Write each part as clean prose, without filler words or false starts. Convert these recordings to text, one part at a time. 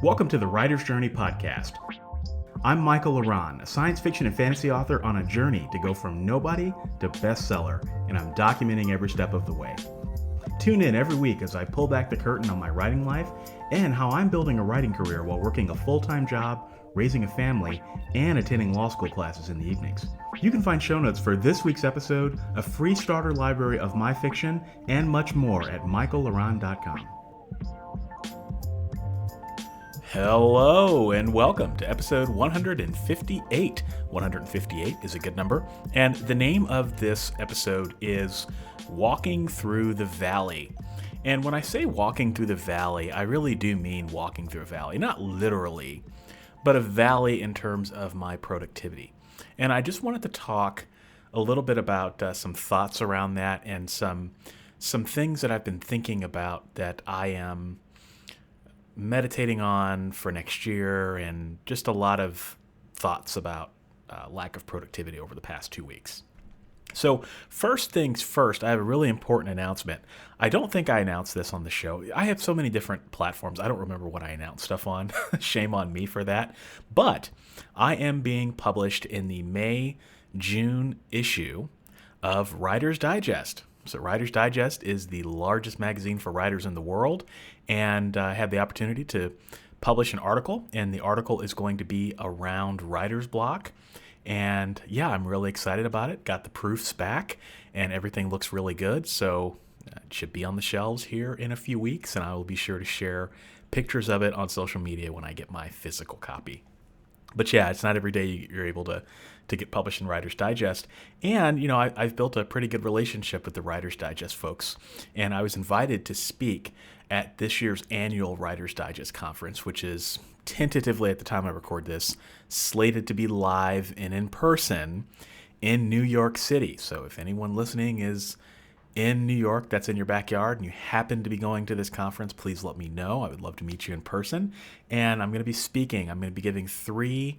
Welcome to the Writer's Journey podcast. I'm Michael Laran, a science fiction and fantasy author on a journey to go from nobody to bestseller, and I'm documenting every step of the way. Tune in every week as I pull back the curtain on my writing life and how I'm building a writing career while working a full-time job, raising a family, and attending law school classes in the evenings. You can find show notes for this week's episode, a free starter library of my fiction, and much more at michaellaran.com. Hello and welcome to episode 158. 158 is a good number, and the name of this episode is Walking Through the Valley. And when I say walking through the valley, I really do mean walking through a valley, not literally, but a valley in terms of my productivity. And I just wanted to talk a little bit about some thoughts around that and some things that I've been thinking about that I am meditating on for next year, and just a lot of thoughts about lack of productivity over the past 2 weeks. So first things first, I have a really important announcement. I don't think I announced this on the show. I have so many different platforms. I don't remember what I announced stuff on. Shame on me for that. But I am being published in the May-June issue of Writer's Digest. So Writer's Digest is the largest magazine for writers in the world, and I had the opportunity to publish an article, and the article is going to be around writer's block. And yeah, I'm really excited about it. Got the proofs back, and everything looks really good. So it should be on the shelves here in a few weeks, and I will be sure to share pictures of it on social media when I get my physical copy. But yeah, it's not every day you're able to get published in Writer's Digest. And, you know, I've built a pretty good relationship with the Writer's Digest folks. And I was invited to speak at this year's annual Writer's Digest conference, which is tentatively, at the time I record this, slated to be live and in person in New York City. So if anyone listening is in New York, that's in your backyard, and you happen to be going to this conference, please let me know. I would love to meet you in person. And I'm going to be speaking. I'm going to be giving 3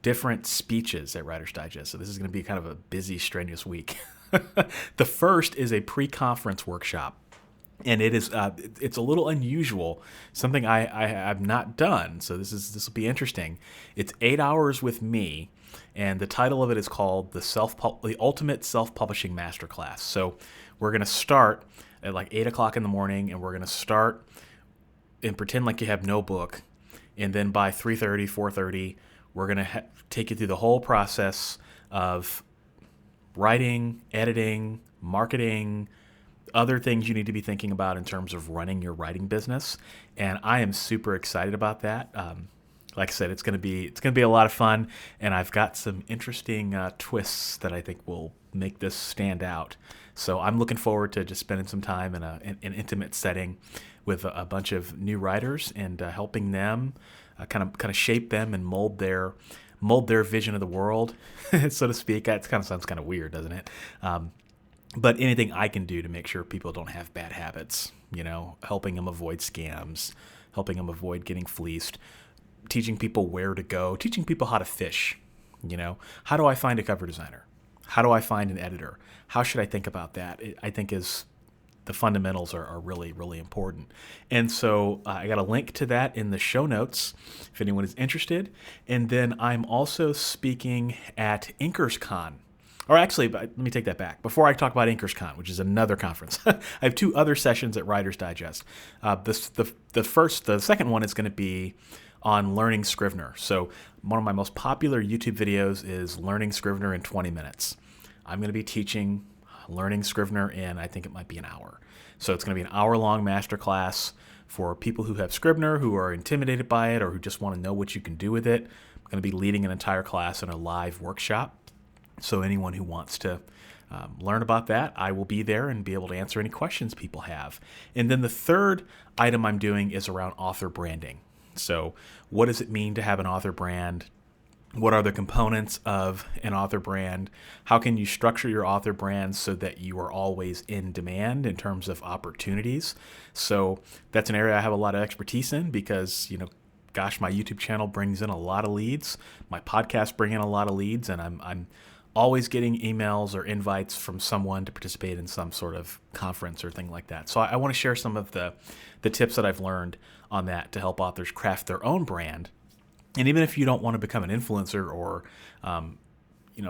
different speeches at Writer's Digest. So this is going to be kind of a busy, strenuous week. The first is a pre-conference workshop. And it is it's a little unusual, something I have not done. So this will be interesting. It's 8 hours with me, and the title of it is called the Ultimate Self-Publishing Masterclass. So we're going to start at like 8 o'clock in the morning, and we're going to start and pretend like you have no book. And then by 3:30, 4:30, we're going to take you through the whole process of writing, editing, marketing, other things you need to be thinking about in terms of running your writing business. And I am super excited about that. Like I said, it's going to be a lot of fun, and I've got some interesting twists that I think will make this stand out. So I'm looking forward to just spending some time in an intimate setting with a bunch of new writers and helping them kind of shape them and mold their vision of the world, so to speak. That kind of sounds kind of weird, doesn't it? But anything I can do to make sure people don't have bad habits, you know, helping them avoid scams, helping them avoid getting fleeced, teaching people where to go, teaching people how to fish, you know. How do I find a cover designer? How do I find an editor? How should I think about that? I think the fundamentals are really, really important. And so I got a link to that in the show notes if anyone is interested. And then I'm also speaking at Inkerscon. Or actually, let me take that back. Before I talk about Inkerscon, which is another conference, I have 2 other sessions at Writer's Digest. The second one is going to be on learning Scrivener. So one of my most popular YouTube videos is learning Scrivener in 20 minutes. I'm going to be teaching learning Scrivener in, I think it might be an hour. So it's going to be an hour-long masterclass for people who have Scrivener, who are intimidated by it, or who just want to know what you can do with it. I'm going to be leading an entire class in a live workshop. So anyone who wants to learn about that, I will be there and be able to answer any questions people have. And then the third item I'm doing is around author branding. So what does it mean to have an author brand? What are the components of an author brand? How can you structure your author brand so that you are always in demand in terms of opportunities? So that's an area I have a lot of expertise in because, you know, gosh, my YouTube channel brings in a lot of leads. My podcasts bring in a lot of leads, and I'm always getting emails or invites from someone to participate in some sort of conference or thing like that. So I want to share some of the tips that I've learned on that to help authors craft their own brand. And even if you don't want to become an influencer or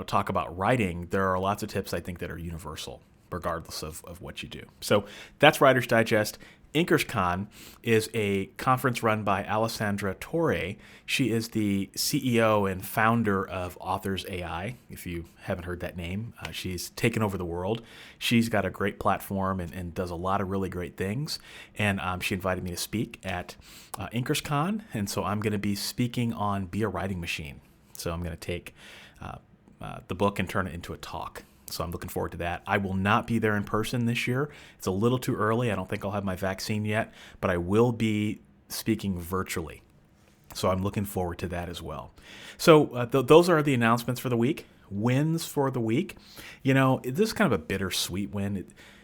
talk about writing, there are lots of tips I think that are universal, regardless of what you do. So that's Writer's Digest. Inkerscon is a conference run by Alessandra Torre. She is the CEO and founder of Authors AI. If you haven't heard that name, she's taken over the world. She's got a great platform and does a lot of really great things. And she invited me to speak at Inkerscon. And so I'm going to be speaking on Be a Writing Machine. So I'm going to take the book and turn it into a talk. So I'm looking forward to that. I will not be there in person this year. It's a little too early. I don't think I'll have my vaccine yet, but I will be speaking virtually. So I'm looking forward to that as well. So those are the announcements for the week. Wins for the week. This is kind of a bittersweet win.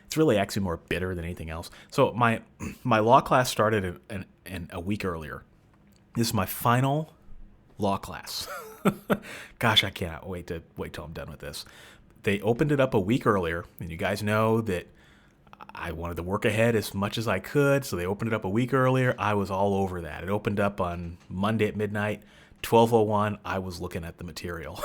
It's really actually more bitter than anything else. So my law class started in a week earlier. This is my final law class. Gosh, I cannot wait till I'm done with this. They opened it up a week earlier, and you guys know that I wanted to work ahead as much as I could, so they opened it up a week earlier. I was all over that. It opened up on Monday at midnight, 12:01. I was looking at the material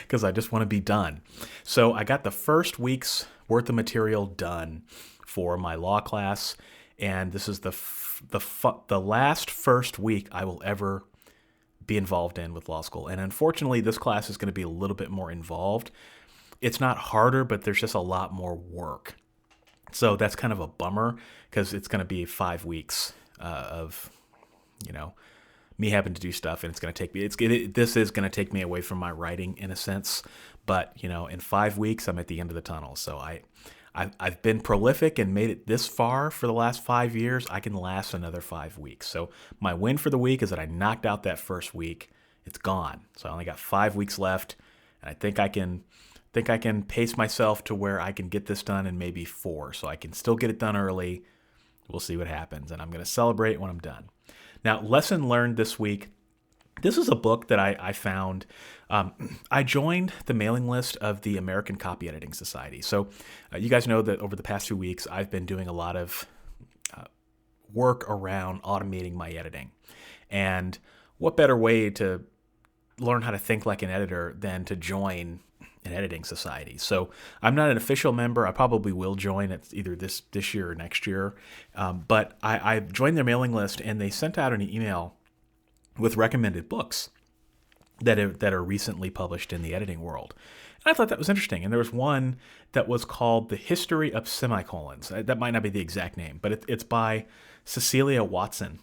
because I just want to be done. So I got the first week's worth of material done for my law class, and this is the last first week I will ever be involved in with law school. And unfortunately, this class is going to be a little bit more involved. It's not harder, but there's just a lot more work. So that's kind of a bummer because it's going to be 5 weeks of, me having to do stuff, and it's going to take me. This is going to take me away from my writing in a sense. But in 5 weeks, I'm at the end of the tunnel. So I've been prolific and made it this far for the last 5 years. I can last another 5 weeks. So my win for the week is that I knocked out that first week. It's gone. So I only got 5 weeks left, and I think I can pace myself to where I can get this done in maybe 4. So I can still get it done early. We'll see what happens, and I'm going to celebrate when I'm done. Now, lesson learned this week. This is a book that I found. I joined the mailing list of the American Copy Editing Society. So you guys know that over the past few weeks, I've been doing a lot of work around automating my editing. And what better way to learn how to think like an editor than to join an editing society? So I'm not an official member. I probably will join it either this year or next year. But I joined their mailing list, and they sent out an email with recommended books that are recently published in the editing world. And I thought that was interesting. And there was one that was called The History of Semicolons. That might not be the exact name, but it's by Cecilia Watson.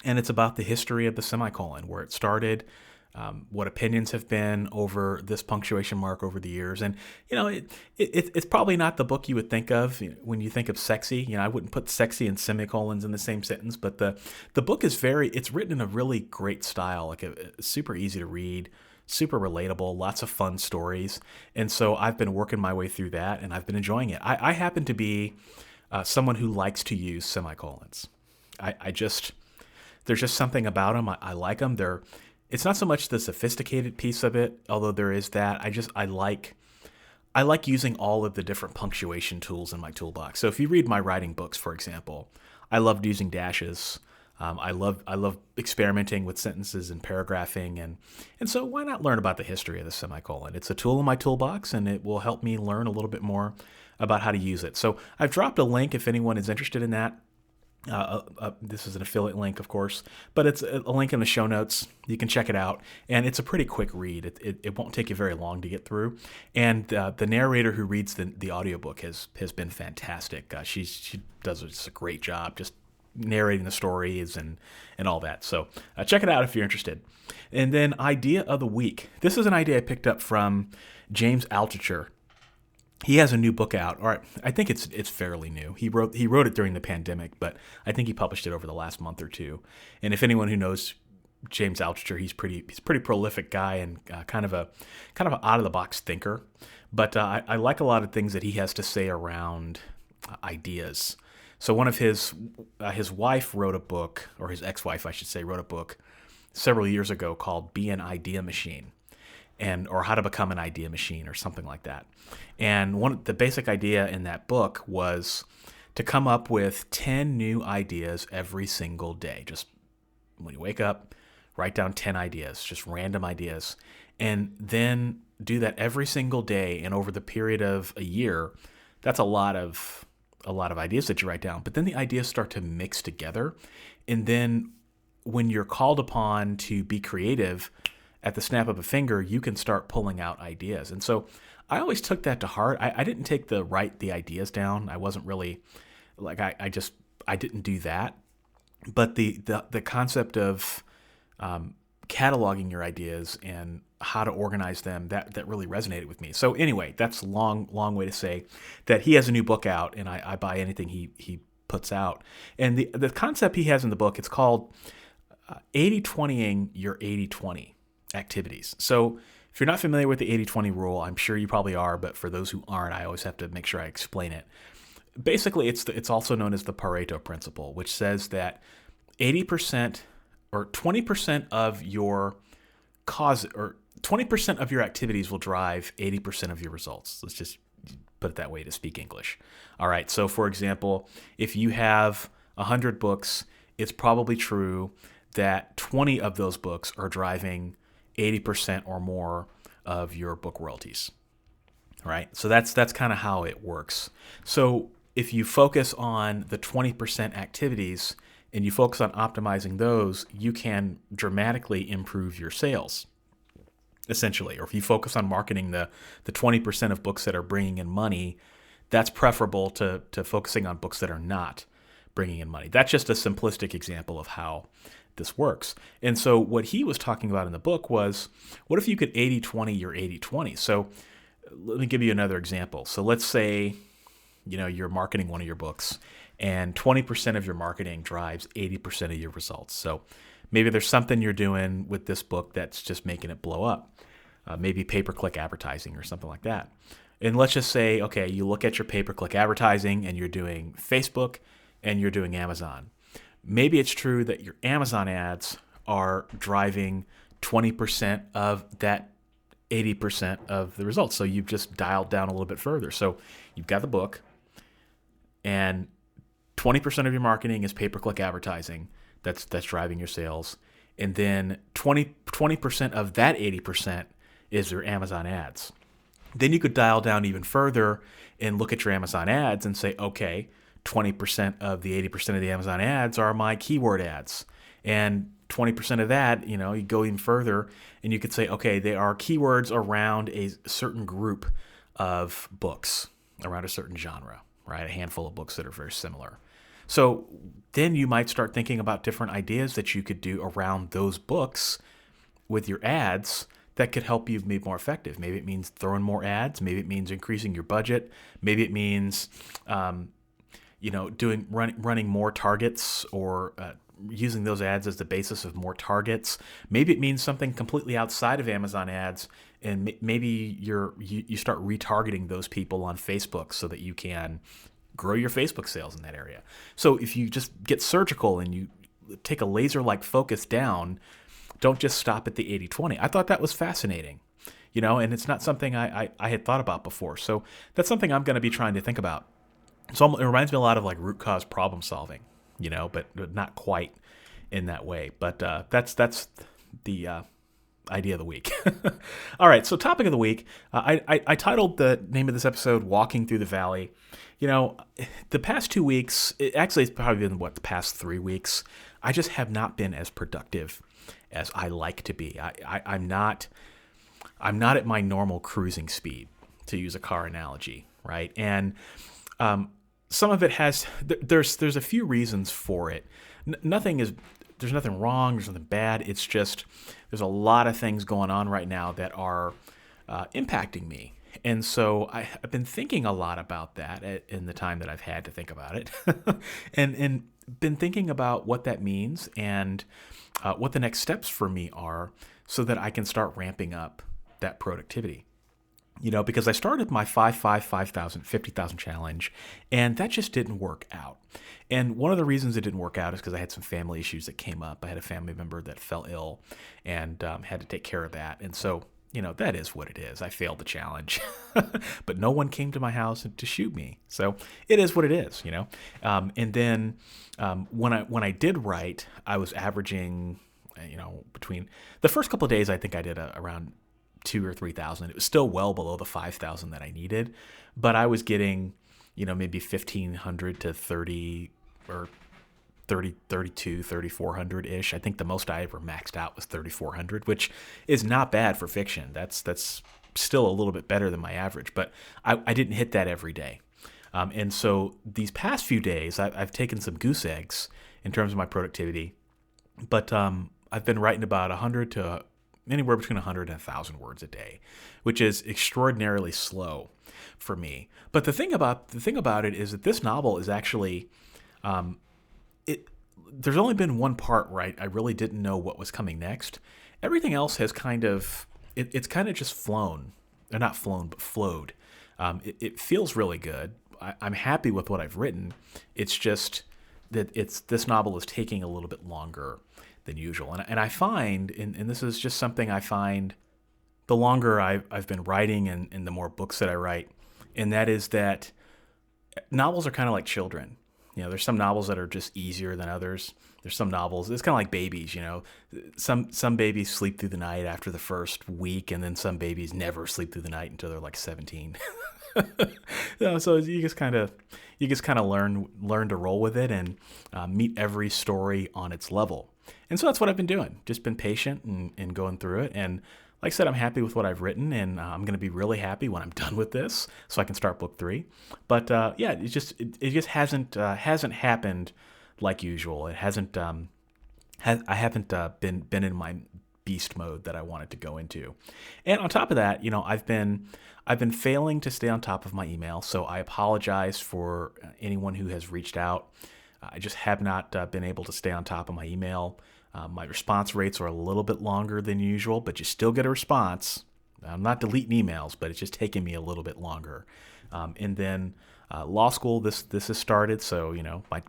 And it's about the history of the semicolon, where it started, what opinions have been over this punctuation mark over the years. And, it's probably not the book you would think of when you think of sexy. I wouldn't put sexy and semicolons in the same sentence, but the book is it's written in a really great style, like super easy to read, super relatable, lots of fun stories. And so I've been working my way through that, and I've been enjoying it. I happen to be someone who likes to use semicolons. There's just something about them. I like them. It's not so much the sophisticated piece of it, although there is that. I like using all of the different punctuation tools in my toolbox. So if you read my writing books, for example, I loved using dashes. I love experimenting with sentences and paragraphing, and so why not learn about the history of the semicolon? It's a tool in my toolbox, and it will help me learn a little bit more about how to use it. So I've dropped a link if anyone is interested in that. This is an affiliate link, of course, but it's a link in the show notes. You can check it out, and it's a pretty quick read. It won't take you very long to get through. And the narrator who reads the audiobook has been fantastic. She does just a great job just narrating the stories and all that. So check it out if you're interested. And then idea of the week. This is an idea I picked up from James Altucher. He has a new book out, or I think it's fairly new. He wrote it during the pandemic, but I think he published it over the last month or two. And if anyone who knows James Altucher, he's pretty prolific guy and kind of an out of the box thinker. But I like a lot of things that he has to say around ideas. So one of his wife wrote a book, or his ex-wife, I should say, wrote a book several years ago called Be an Idea Machine. or how to become an idea machine or something like that. And the basic idea in that book was to come up with 10 new ideas every single day. Just when you wake up, write down 10 ideas, just random ideas, and then do that every single day. And over the period of a year, that's a lot of ideas that you write down. But then the ideas start to mix together. And then when you're called upon to be creative, at the snap of a finger, you can start pulling out ideas. And so I always took that to heart. I didn't take write the ideas down. I wasn't really like, I didn't do that. But the concept of cataloging your ideas and how to organize them, that really resonated with me. So anyway, that's a long way to say that he has a new book out, and I buy anything he puts out. And the concept he has in the book, it's called 80-20ing your 80-20 activities. So if you're not familiar with the 80-20 rule, I'm sure you probably are, but for those who aren't, I always have to make sure I explain it. Basically, it's also known as the Pareto principle, which says that 80% or 20% of your 20% of your activities will drive 80% of your results. Let's just put it that way to speak English. All right. So for example, if you have 100 books, it's probably true that 20 of those books are driving 80% or more of your book royalties. All right. So that's kind of how it works. So if you focus on the 20% activities and you focus on optimizing those, you can dramatically improve your sales, essentially. Or if you focus on marketing the 20% of books that are bringing in money, that's preferable to focusing on books that are not bringing in money. That's just a simplistic example of how this works. And so what he was talking about in the book was, what if you could 80-20 your 80-20? So let me give you another example. So let's say, you're marketing one of your books and 20% of your marketing drives 80% of your results. So maybe there's something you're doing with this book that's just making it blow up. Maybe pay-per-click advertising or something like that. And let's just say, okay, you look at your pay-per-click advertising and you're doing Facebook and you're doing Amazon. Maybe it's true that your Amazon ads are driving 20% of that 80% of the results. So you've just dialed down a little bit further. So you've got the book and 20% of your marketing is pay-per-click advertising. That's driving your sales. And then 20% of that 80% is your Amazon ads. Then you could dial down even further and look at your Amazon ads and say, okay, 20% of the 80% of the Amazon ads are my keyword ads. And 20% of that, you go even further and you could say, okay, they are keywords around a certain group of books, around a certain genre, right? A handful of books that are very similar. So then you might start thinking about different ideas that you could do around those books with your ads that could help you be more effective. Maybe it means throwing more ads. Maybe it means increasing your budget. Maybe it means, running more targets or using those ads as the basis of more targets. Maybe it means something completely outside of Amazon ads, and maybe you start retargeting those people on Facebook so that you can grow your Facebook sales in that area. So if you just get surgical and you take a laser-like focus down, don't just stop at the 80-20. I thought that was fascinating, and it's not something I had thought about before. So that's something I'm going to be trying to think about. So it reminds me a lot of like root cause problem solving, but not quite in that way. But that's the idea of the week. All right, so topic of the week. I titled the name of this episode "Walking Through the Valley." The past 2 weeks, actually it's probably been the past 3 weeks, I just have not been as productive as I like to be. I'm not at my normal cruising speed, to use a car analogy, right? And some of it has, there's a few reasons for it. There's nothing wrong, there's nothing bad. It's just, there's a lot of things going on right now that are impacting me. And so I've been thinking a lot about that in the time that I've had to think about it, and been thinking about what that means and what the next steps for me are so that I can start ramping up that productivity. Because I started my 5,000, 50,000 challenge, and that just didn't work out. And one of the reasons it didn't work out is because I had some family issues that came up. I had a family member that fell ill and had to take care of that. And so that is what it is. I failed the challenge, but no one came to my house to shoot me. So it is what it is. And then when I did write, I was averaging, between the first couple of days, I think I did around 2,000 or 3,000. It was still well below the 5,000 that I needed, but I was getting, maybe 1,500 to 30 or 32, 3,400-ish. I think the most I ever maxed out was 3,400, which is not bad for fiction. That's still a little bit better than my average, but I didn't hit that every day. And so these past few days, I've taken some goose eggs in terms of my productivity, but I've been writing about 100 to anywhere between 100 and 1,000 words a day, which is extraordinarily slow for me. But the thing about it is that this novel is actually there's only been one part where I really didn't know what was coming next. Everything else has kind of it's kind of just flown. Or not flown, but flowed. It feels really good. I'm happy with what I've written. It's just that this novel is taking a little bit longer than usual. And I find, and this is just something I find the longer I've been writing and the more books that I write, and that is that novels are kind of like children. There's some novels that are just easier than others. There's some novels, it's kind of like babies, Some babies sleep through the night after the first week, and then some babies never sleep through the night until they're like 17. So you just kind of learn to roll with it and meet every story on its level. And so that's what I've been doing. Just been patient and going through it. And like I said, I'm happy with what I've written, and I'm going to be really happy when I'm done with this, so I can start book 3. But it just hasn't happened like usual. It hasn't. I haven't been in my beast mode that I wanted to go into. And on top of that, I've been failing to stay on top of my email. So I apologize for anyone who has reached out. I just have not been able to stay on top of my email. My response rates are a little bit longer than usual, but you still get a response. I'm not deleting emails, but it's just taking me a little bit longer. And then law school, this has started. So,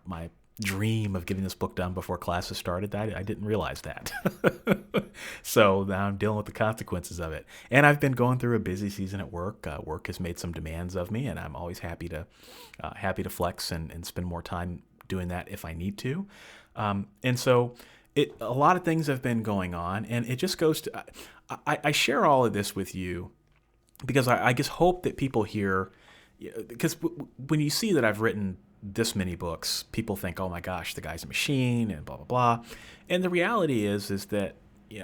my dream of getting this book done before classes started, I didn't realize that. So now I'm dealing with the consequences of it. And I've been going through a busy season at work. Work has made some demands of me, and I'm always happy to flex and spend more time doing that if I need to. And so a lot of things have been going on, and it just goes to, I share all of this with you because I just hope that people hear, because when you see that I've written this many books, people think, oh my gosh, the guy's a machine and blah, blah, blah. And the reality is that,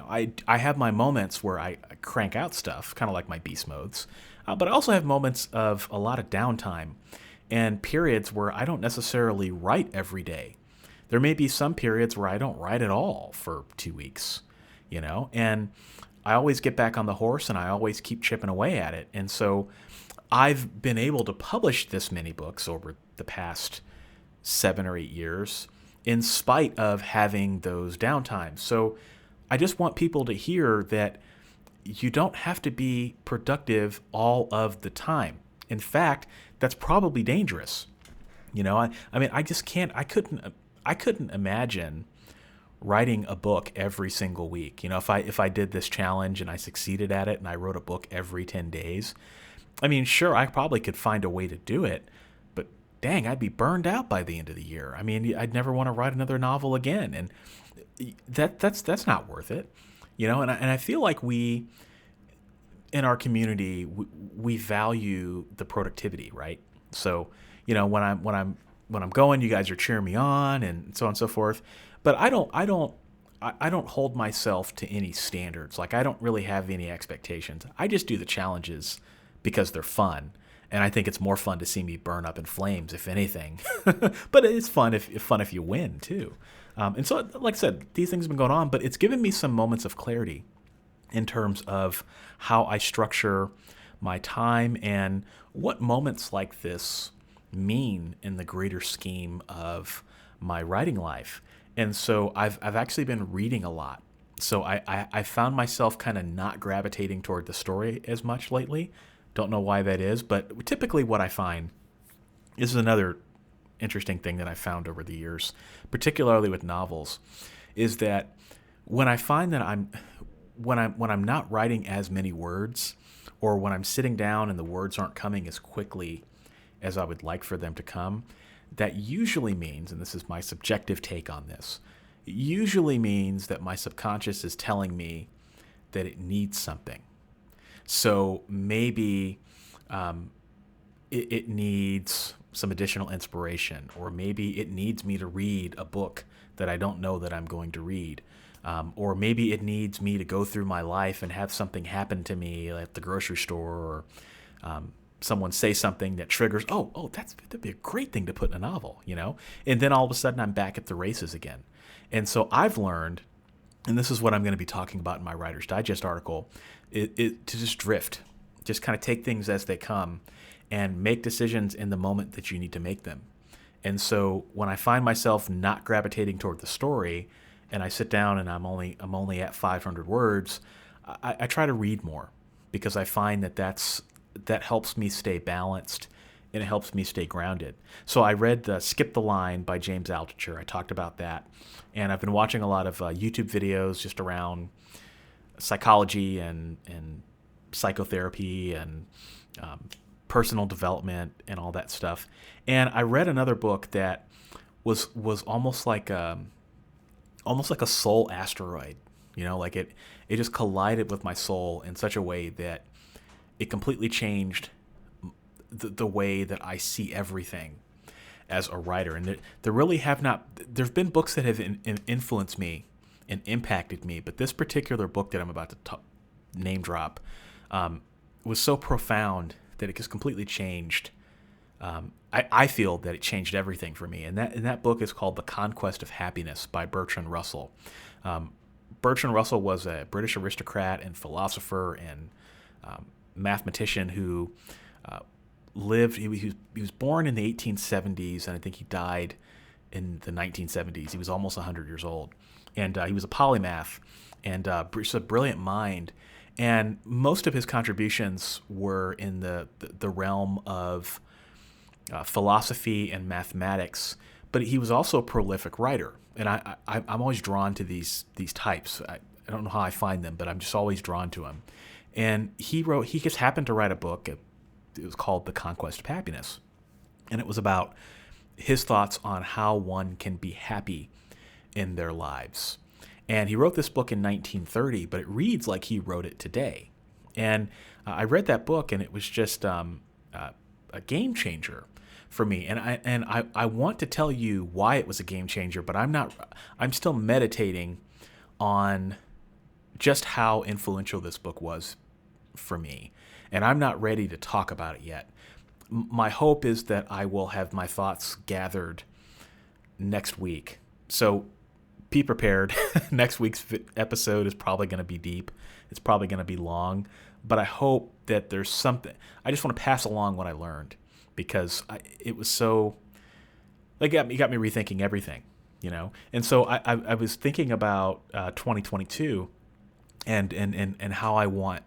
I have my moments where I crank out stuff, kind of like my beast modes, but I also have moments of a lot of downtime and periods where I don't necessarily write every day. There may be some periods where I don't write at all for 2 weeks, and I always get back on the horse and I always keep chipping away at it. And so I've been able to publish this many books over the past 7 or 8 years in spite of having those downtimes. So I just want people to hear that you don't have to be productive all of the time. In fact, that's probably dangerous. I couldn't imagine writing a book every single week. If I did this challenge and I succeeded at it and I wrote a book every 10 days, sure, I probably could find a way to do it, but dang, I'd be burned out by the end of the year. I'd never want to write another novel again, and that's not worth it. And I feel like we, in our community, we value the productivity, right? So, when I'm going, you guys are cheering me on and so on and so forth. But I don't hold myself to any standards. Like, I don't really have any expectations. I just do the challenges because they're fun. And I think it's more fun to see me burn up in flames, if anything. But it's fun if you win too. And so, like I said, these things have been going on, but it's given me some moments of clarity in terms of how I structure my time and what moments like this mean in the greater scheme of my writing life. And so I've actually been reading a lot. So I found myself kind of not gravitating toward the story as much lately. Don't know why that is, but typically what I find, this is another interesting thing that I found over the years, particularly with novels, is that when I find that when I'm not writing as many words, or when I'm sitting down and the words aren't coming as quickly as I would like for them to come, that usually means, and this is my subjective take on this, it usually means that my subconscious is telling me that it needs something. So maybe it needs some additional inspiration, or maybe it needs me to read a book that I don't know that I'm going to read. Or maybe it needs me to go through my life and have something happen to me at the grocery store, or someone say something that triggers, that'd be a great thing to put in a novel, And then all of a sudden I'm back at the races again. And so I've learned, and this is what I'm going to be talking about in my Writer's Digest article, to just drift, just kind of take things as they come and make decisions in the moment that you need to make them. And so when I find myself not gravitating toward the story, and I sit down and I'm only at 500 words, I try to read more, because I find that helps me stay balanced and it helps me stay grounded. So I read Skip the Line by James Altucher. I talked about that. And I've been watching a lot of YouTube videos just around psychology and psychotherapy and personal development and all that stuff. And I read another book that was almost like a soul asteroid, like it just collided with my soul in such a way that it completely changed the way that I see everything as a writer. And there really there've been books that have influenced me and impacted me, but this particular book that I'm about to name drop was so profound that it just completely changed. I feel that it changed everything for me. And that book is called The Conquest of Happiness by Bertrand Russell. Bertrand Russell was a British aristocrat and philosopher and mathematician who lived. He was born in the 1870s, and I think he died in the 1970s. He was almost 100 years old. And he was a polymath and just a brilliant mind. And most of his contributions were in the realm of philosophy and mathematics, but he was also a prolific writer. And I'm always drawn to these types. I don't know how I find them, but I'm just always drawn to them. And he just happened to write a book. It was called The Conquest of Happiness. And it was about his thoughts on how one can be happy in their lives. And he wrote this book in 1930, but it reads like he wrote it today. And I read that book, and it was just a game changer for me. And I want to tell you why it was a game changer, but I'm still meditating on just how influential this book was for me. And I'm not ready to talk about it yet. My hope is that I will have my thoughts gathered next week. So be prepared. Next week's episode is probably going to be deep. It's probably going to be long, but I hope that there's something. I just want to pass along what I learned, because it was so, it got me rethinking everything, And so I was thinking about 2022 and how I want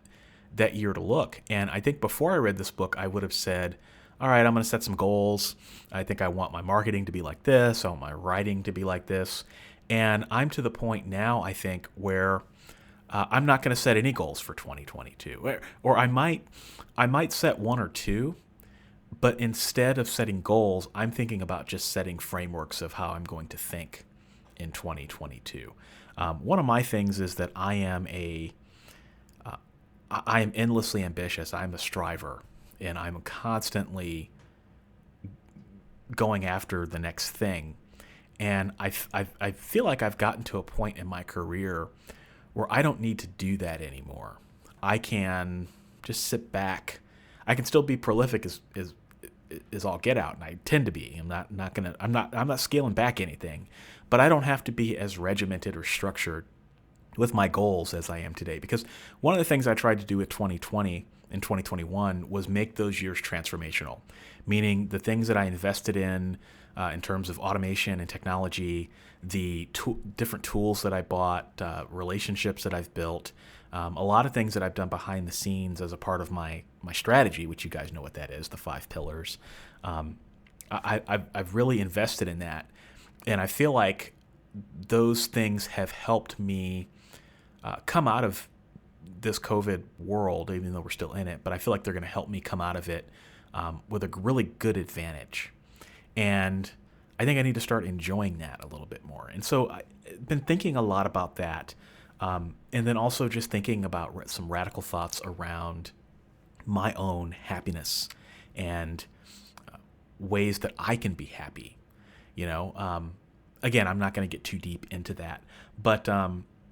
that year to look. And I think before I read this book, I would have said, all right, I'm going to set some goals. I think I want my marketing to be like this. I want my writing to be like this. And I'm to the point now, I think, where I'm not going to set any goals for 2022. Or I might set one or two, but instead of setting goals, I'm thinking about just setting frameworks of how I'm going to think in 2022. One of my things is that I am endlessly ambitious. I'm a striver, and I'm constantly going after the next thing. And I feel like I've gotten to a point in my career where I don't need to do that anymore. I can just sit back. I can still be prolific as all get out, and I tend to be. I'm not scaling back anything, but I don't have to be as regimented or structured with my goals as I am today. Because one of the things I tried to do with 2020 and 2021 was make those years transformational, meaning the things that I invested in terms of automation and technology, the different tools that I bought, relationships that I've built, a lot of things that I've done behind the scenes as a part of my strategy, which you guys know what that is, the 5 pillars. I've really invested in that, and I feel like those things have helped me come out of this COVID world, even though we're still in it, but I feel like they're going to help me come out of it with a really good advantage. And I think I need to start enjoying that a little bit more. And so I've been thinking a lot about that. And then also just thinking about some radical thoughts around my own happiness and ways that I can be happy. Again, I'm not going to get too deep into that. But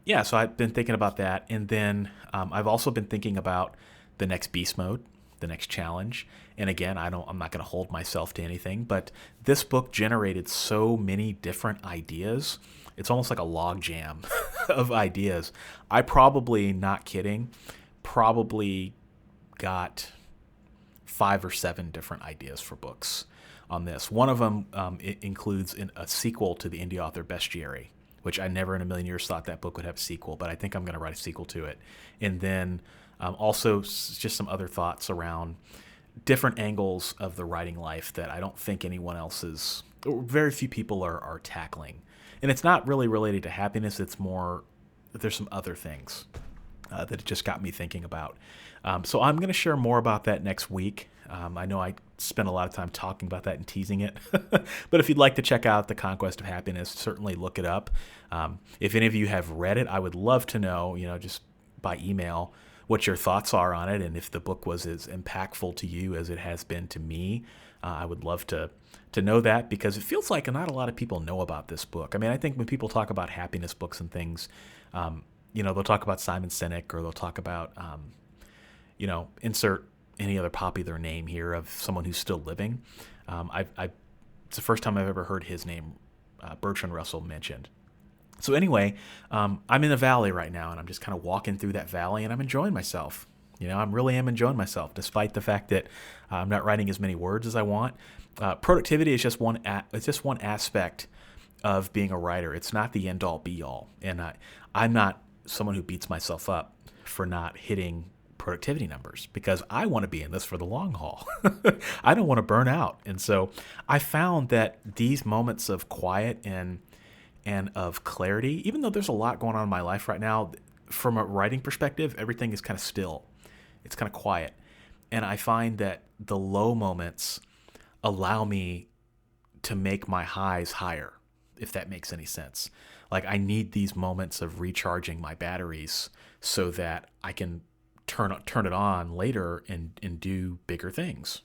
yeah, so I've been thinking about that. And then I've also been thinking about the next beast mode, the next challenge. And again, I'm not going to hold myself to anything, but this book generated so many different ideas. It's almost like a log jam of ideas. I probably, not kidding, probably got 5 or 7 different ideas for books on this. One of them it includes a sequel to the indie author Bestiary, which I never in a million years thought that book would have a sequel, but I think I'm going to write a sequel to it. And then also just some other thoughts around different angles of the writing life that I don't think anyone else is, or very few people are tackling. And it's not really related to happiness. It's more, there's some other things that it just got me thinking about. So I'm going to share more about that next week. I know I spent a lot of time talking about that and teasing it, but if you'd like to check out The Conquest of Happiness, certainly look it up. If any of you have read it, I would love to know, just by email, what your thoughts are on it, and if the book was as impactful to you as it has been to me. I would love to know that, because it feels like not a lot of people know about this book. I mean, I think when people talk about happiness books and things, they'll talk about Simon Sinek, or they'll talk about, insert any other popular name here of someone who's still living. It's the first time I've ever heard his name, Bertrand Russell, mentioned. So anyway, I'm in the valley right now, and I'm just kind of walking through that valley, and I'm enjoying myself. I really am enjoying myself, despite the fact that I'm not writing as many words as I want. Productivity is just one aspect of being a writer. It's not the end-all, be-all. And I'm not someone who beats myself up for not hitting productivity numbers, because I want to be in this for the long haul. I don't want to burn out. And so I found that these moments of quiet and of clarity, even though there's a lot going on in my life right now, from a writing perspective, everything is kind of still. It's kind of quiet. And I find that the low moments allow me to make my highs higher, if that makes any sense. Like, I need these moments of recharging my batteries so that I can turn it on later and do bigger things.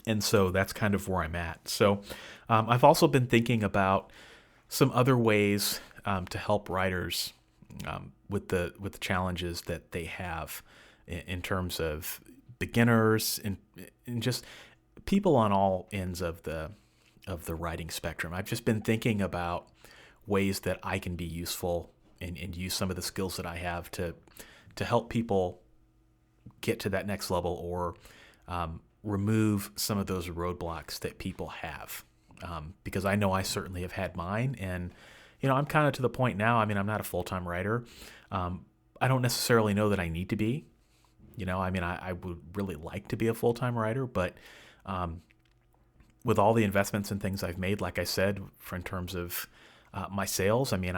And so that's kind of where I'm at. So I've also been thinking about some other ways to help writers with the challenges that they have in terms of beginners and just people on all ends of the writing spectrum. I've just been thinking about ways that I can be useful and use some of the skills that I have to help people get to that next level, or remove some of those roadblocks that people have. Because I know I certainly have had mine, and I'm kind of to the point now. I mean, I'm not a full-time writer. I don't necessarily know that I need to be. I would really like to be a full-time writer, but with all the investments and things I've made, like I said, in terms of my sales, I mean,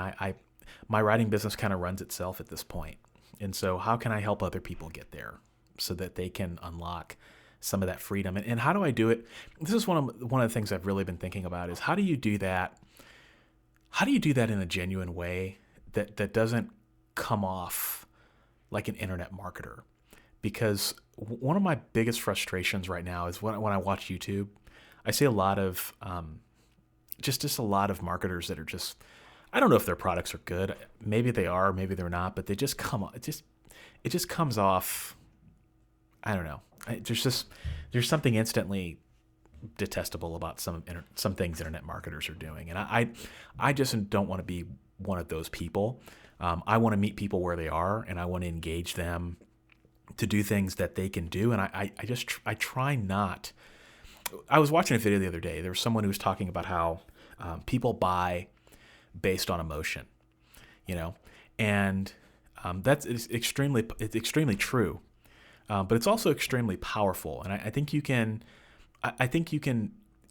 my writing business kind of runs itself at this point. And so how can I help other people get there so that they can unlock some of that freedom? And how do I do it? This is one of the things I've really been thinking about, is how do you do that? How do you do that in a genuine way that doesn't come off like an internet marketer? Because one of my biggest frustrations right now is when I watch YouTube, I see a lot of just a lot of marketers that are just, I don't know if their products are good. Maybe they are, maybe they're not, but they just it just comes off, I don't know. There's something instantly detestable about some things internet marketers are doing. And I just don't want to be one of those people. I want to meet people where they are, and I want to engage them to do things that they can do. And I try not. I was watching a video the other day. There was someone who was talking about how people buy based on emotion, and that's extremely true, but it's also extremely powerful. And I think you can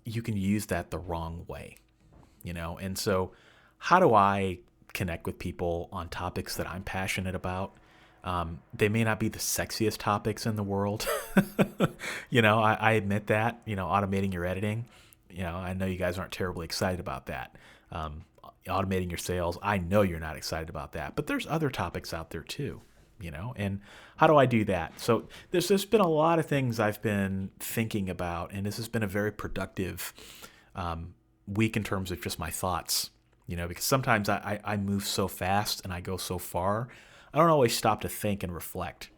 use that the wrong way, And so, how do I connect with people on topics that I'm passionate about? They may not be the sexiest topics in the world. I admit that, automating your editing, I know you guys aren't terribly excited about that. Automating your sales, I know you're not excited about that, but there's other topics out there too, and how do I do that? So there's been a lot of things I've been thinking about, and this has been a very productive week in terms of just my thoughts, because sometimes I move so fast and I go so far, I don't always stop to think and reflect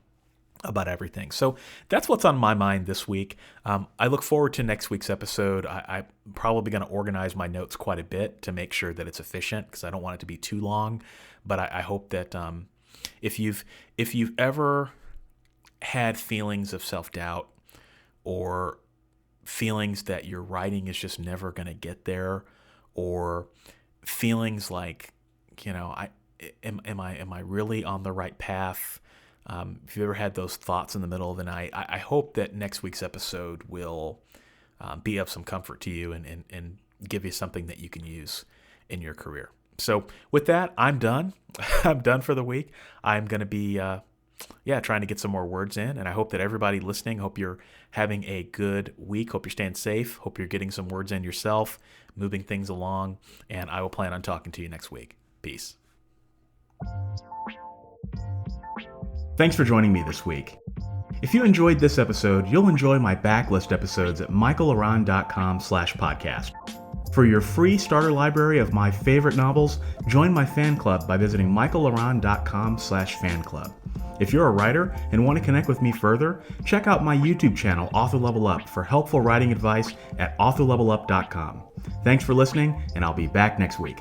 about everything. So that's what's on my mind this week. I look forward to next week's episode. I'm probably going to organize my notes quite a bit to make sure that it's efficient, because I don't want it to be too long. But I hope that if you've ever had feelings of self-doubt, or feelings that your writing is just never going to get there, or feelings like, am I really on the right path? If you ever had those thoughts in the middle of the night, I hope that next week's episode will be of some comfort to you and give you something that you can use in your career. So with that, I'm done. I'm done for the week. I'm going to be trying to get some more words in, and I hope that everybody listening, hope you're having a good week. Hope you're staying safe. Hope you're getting some words in yourself, moving things along, and I will plan on talking to you next week. Peace. Thanks for joining me this week. If you enjoyed this episode, you'll enjoy my backlist episodes at michaelaran.com/podcast. For your free starter library of my favorite novels, join my fan club by visiting michaelaran.com/fanclub. If you're a writer and want to connect with me further, check out my YouTube channel, Author Level Up, for helpful writing advice at authorlevelup.com. Thanks for listening, and I'll be back next week.